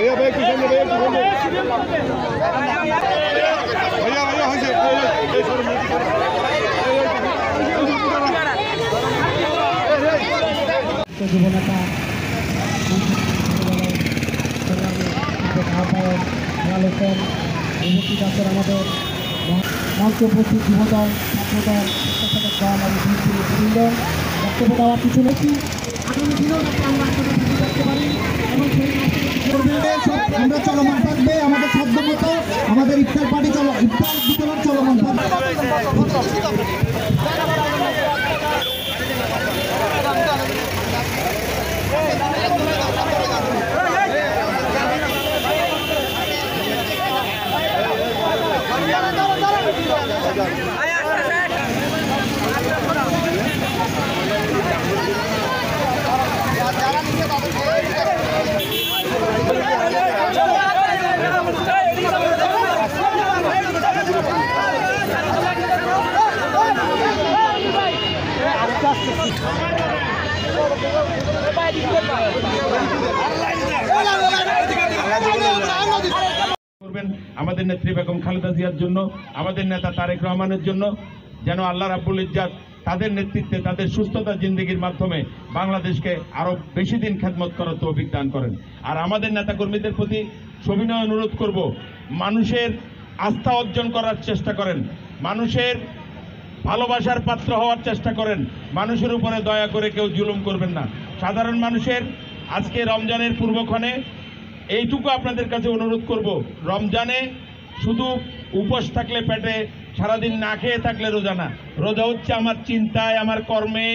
भैया भैया किसान भैया भैया भैया हाँ से যুবনেতা আহ্বায়ক উপস্থিত আছেন আমাদের মঞ্চে উপস্থিত যুবদল ছাত্রদল স্বেচ্ছাসেবক দল এবং বৃন্দ বক্তব্য দেওয়ার পিছনে আগামী দিনেও আমরা দেখতে পারি এবং আমরা চলমান থাকবে আমাদের সাধ্য মতো আমাদের ইফতার পার্টি ইফতার বিতরণ চলমান থাকবে। আমাদের নেত্রী বেগম খালেদা জিয়ার জন্য, আমাদের নেতা তারেক রহমানের জন্য, যেন আল্লাহ রাব্বুল ইজ্জাত তাদের নেতৃত্বে তাদের সুস্থতা জিন্দেগির মাধ্যমে বাংলাদেশকে আরো বেশি দিন খেদমত করার তৌফিক দান করেন। আর আমাদের নেতা কর্মীদের প্রতি সবিনয় অনুরোধ করব, মানুষের আস্থা অর্জন করার চেষ্টা করেন, মানুষের ভালোবাসার পাত্র হওয়ার চেষ্টা করেন, মানুষের উপরে দয়া করে কেউ জুলুম করবেন না। সাধারণ মানুষের আজকে রমজানের পূর্বক্ষণে এইটুকু আপনাদের কাছে অনুরোধ করব, রমজানে শুধু উপোস থাকলে পেটে, সারাদিন না খেয়ে থাকলে রোজা না। রোজা হচ্ছে আমার চিন্তায়, আমার কর্মে,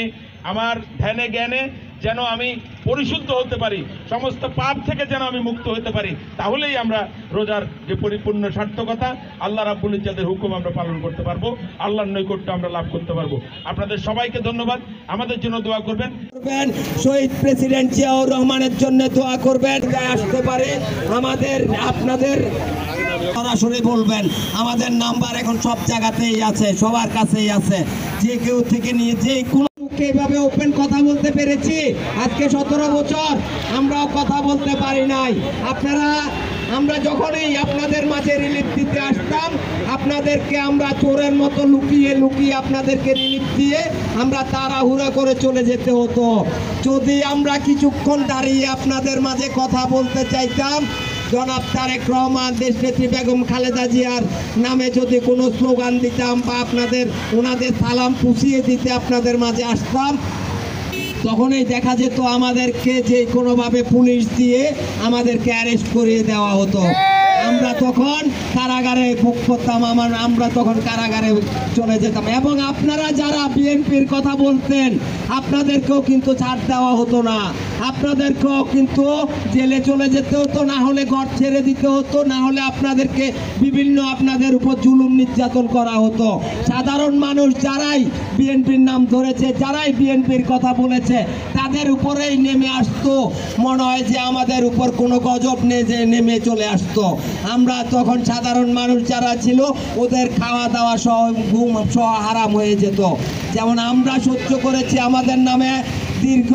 আমার ধ্যানে জ্ঞানে যেন আমি পরিশুদ্ধ হতে পারি, সমস্ত পাপ থেকে যেন আমি মুক্ত হতে পারি। তাহলেই আমরা রোজার যে পরিপূর্ণ সার্থকতা, আল্লাহ রাব্বুল ইজ্জাতের হুকুম আমরা পালন করতে পারবো, আল্লাহর নৈকট্য আমরা লাভ করতে পারবো। আপনাদের সবাইকে ধন্যবাদ। আমাদের জন্য দোয়া করবেন, শহীদ প্রেসিডেন্ট জিয়াউর রহমানের জন্য দোয়া করবেন। আসতে পারে আমাদের আপনাদের সরাসরি বলবেন, আমাদের নাম্বার এখন সব জায়গাতেই আছে, সবার কাছেই আছে, যে কেউ থেকে নিয়ে যে কোনো এইভাবে ওপেন কথা বলতে পেরেছি। আজকে 17 বছর আমরাও কথা বলতে পারি নাই। আমরা যখনই আপনাদের মাঝে রিলিফ দিতে আসতাম, আপনাদেরকে আমরা চোরের মতো লুকিয়ে লুকিয়ে আপনাদেরকে রিলিফ দিয়ে আমরা তাড়াহুড়া করে চলে যেতে হতো। যদি আমরা কিছুক্ষণ দাঁড়িয়ে আপনাদের মাঝে কথা বলতে চাইতাম, জনাব তারেক রহমান, দেশনেত্রী বেগম খালেদা জিয়ার নামে যদি কোনো স্লোগান দিতাম বা ওনাদের সালাম পুষিয়ে দিতে আপনাদের মাঝে আসতাম, তখনই দেখা যেত আমাদেরকে যে কোনোভাবে পুলিশ দিয়ে আমাদেরকে অ্যারেস্ট করিয়ে দেওয়া হতো। আমরা তখন কারাগারে ভোগ করতাম, আমরা তখন কারাগারে চলে যেতাম। এবং আপনারা যারা বিএনপির কথা বলতেন, আপনাদেরকেও কিন্তু ছাড় দেওয়া হতো না, আপনাদেরকেও কিন্তু জেলে চলে যেতে হতো, না হলে ঘর ছেড়ে দিতে হতো, না হলে আপনাদেরকে আপনাদের উপর জুলুম নির্যাতন করা হতো। সাধারণ মানুষ যারাই বিএনপির নাম ধরেছে, যারাই বিএনপির কথা বলেছে, তাদের উপরেই নেমে আসতো, মনে হয় যে আমাদের উপর কোনো গজব নেমে চলে আসতো। আমরা তখন সাধারণ মানুষ যারা ছিল, ওদের খাওয়া দাওয়া সহ ঘুম সহ হারাম হয়ে যেত। যেমন আমরা সহ্য করেছি আমাদের নামে দীর্ঘ